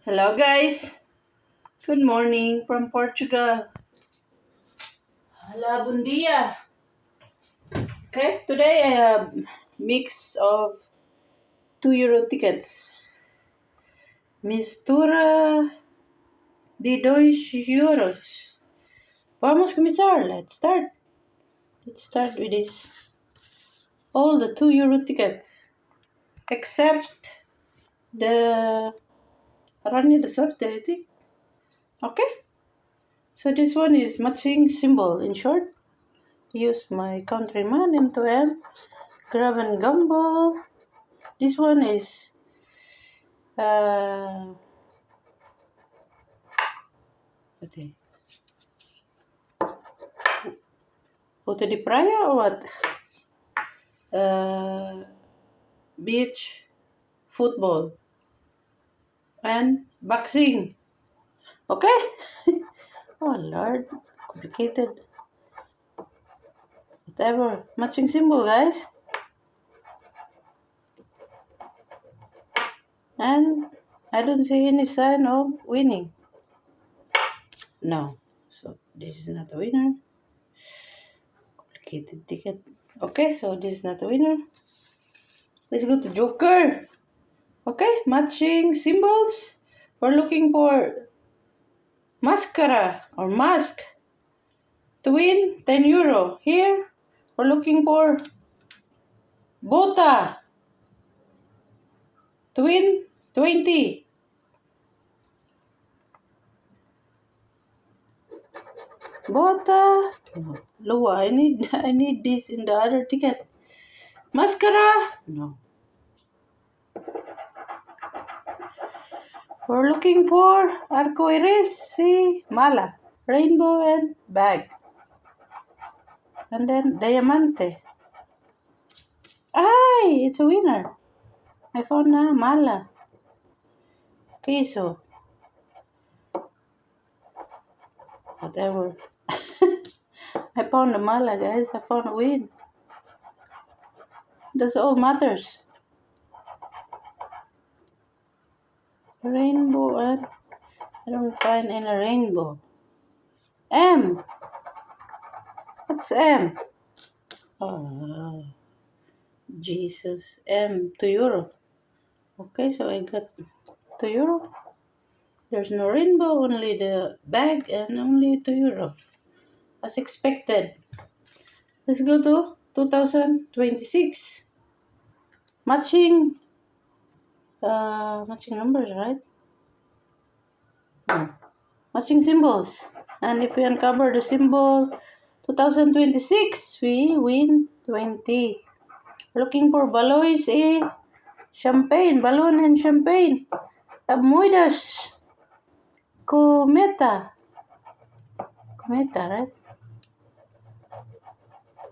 Hello guys, good morning from Portugal. Hola, buen dia. Okay, today I have mix of €2 tickets. Mistura de €2. Vamos começar. Let's start with this. All the €2 tickets, except the Aranya de Sorte, I think. Okay, so this one is matching symbol. In short, use my countryman M2M. Grab and Gumball. This one is okay. Puto de Praia or what? Beach football and boxing. Okay? Oh Lord, complicated. Whatever. Matching symbol, guys. And I don't see any sign of winning. No. So this is not a winner. Complicated ticket. Okay, so this is not a winner. Let's go to Joker. Okay, matching symbols. We're looking for mascara or mask to win €10. Here, we're looking for bota to win 20. Bota. No. Loa, I need this in the other ticket. Mascara. No. We're looking for arcoiris, see, mala, rainbow and bag. And then diamante. Ay, it's a winner. I found na mala. Queso. Whatever. I found a mala, guys. I found a win. That's all matters. Rainbow and I don't find any rainbow. M. What's M? Oh, Jesus. M, €2. Okay, so I got €2. There's no rainbow, only the bag and only €2. As expected. Let's go to 2026. Matching numbers, right? No. Matching symbols. And if we uncover the symbol 2026, we win 20. Looking for Balois, champagne, balloon and champagne. Moedas. Cometa, right?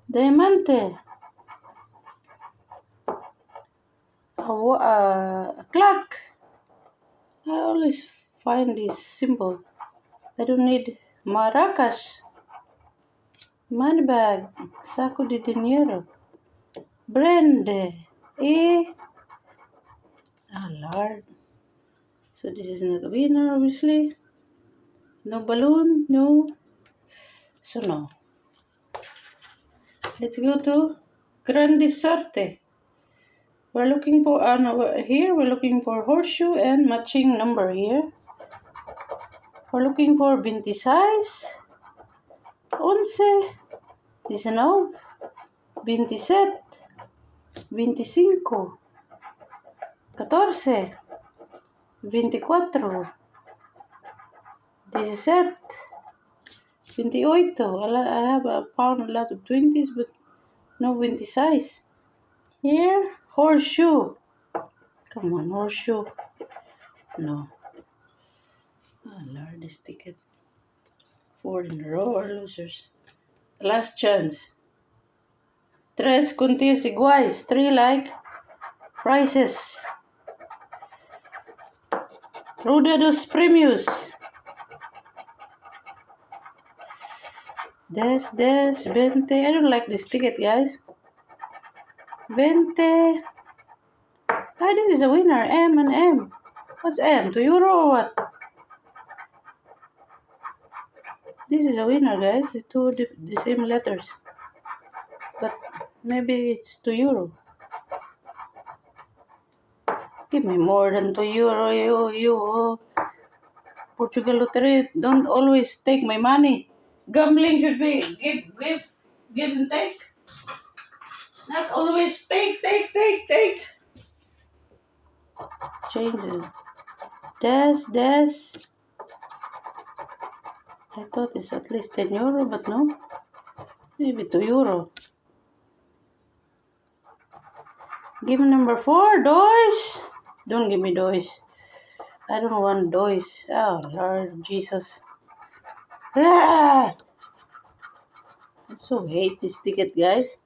Diamante. Clock. I always find this symbol. I don't need maracas. Money bag. Saco de dinero. Brande. Oh Lord. So this is not a winner, obviously. No balloon, no. So no. Let's go to Grande Sorte. We're looking for here. We're looking for horseshoe and matching number here. We're looking for 26, 11, 19, 27, 25, 14, 24, 17, 28. I have found a lot of 20s, but no 26. Here, horseshoe. Come on, horseshoe. No. Oh Lord, this ticket. 4 in a row are losers. Last chance. Tres contigo iguais. 3 like prices. Ruda dos Premios. 10, 20. I don't like this ticket, guys. 20. Ah, this is a winner. M and M. What's M? 2 euro or what? This is a winner, guys. Two the same letters. But maybe it's 2 euro. Give me more than 2 euro, you. Portugal Lottery, don't always take my money. Gambling should be give and take. Not always take. Change it. Des. I thought it's at least 10 euro, but no. Maybe 2 euro. Give me number 4, Dois. Don't give me Dois. I don't want Dois. Oh, Lord Jesus. Ah! I so hate this ticket, guys.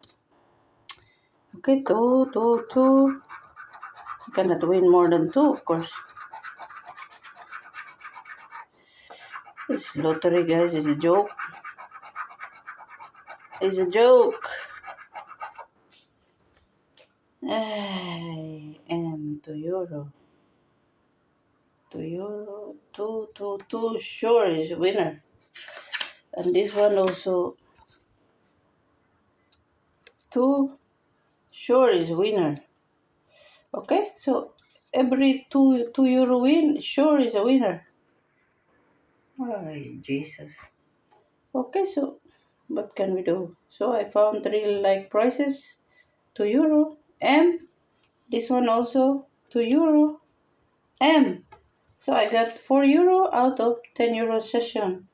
Okay, two. You cannot win more than 2, of course. This lottery, guys, is a joke. It's a joke. I am 2 euro. 2 euro. 2. Sure is a winner. And this one also. 2. Sure is a winner. Okay, so every 2 euro win, sure is a winner. Oh, Jesus. Okay, so what can we do? So I found real like prices. 2 euro. M. This one also 2 euro. M. So I got 4 euro out of 10 euro session.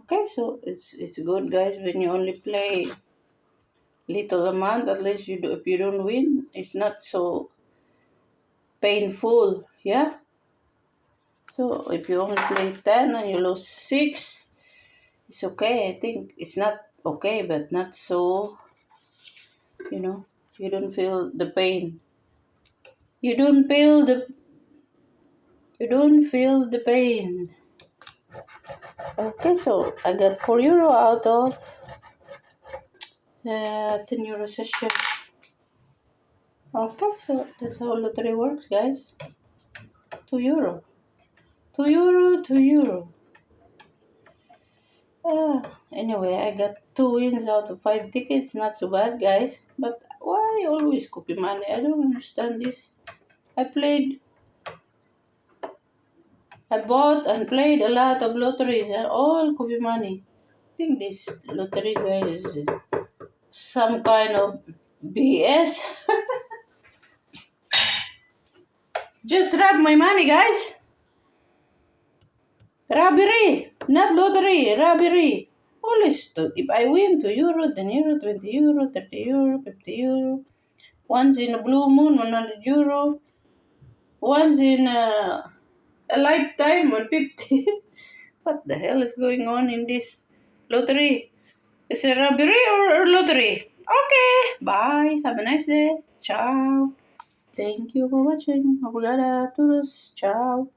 Okay, so it's good, guys, when you only play little amount. At least you do, if you don't win, it's not so painful. Yeah. So if you only play 10 and you lose 6, it's okay. I think it's not okay, but not so. You don't feel the pain. You don't feel the pain. Okay, so I got 4 euro out of 10 euro session. Okay, so that's how lottery works, guys. 2 euro. 2 euro, 2 euro. Anyway, I got 2 wins out of 5 tickets. Not so bad, guys. But why always copy money? I don't understand this. I bought and played a lot of lotteries, all copy money. I think this lottery guy is some kind of BS. Just rob my money, guys. Robbery, not lottery, robbery. Always, if I win 2 euro, 10 euro, 20 euro, 30 euro, 50 euro. Once in a blue moon, 100 euro. Once in a lifetime, 150. What the hell is going on in this lottery? Is it robbery or lottery? Okay, bye. Have a nice day. Ciao. Thank you for watching. Obrigada a todos. Ciao.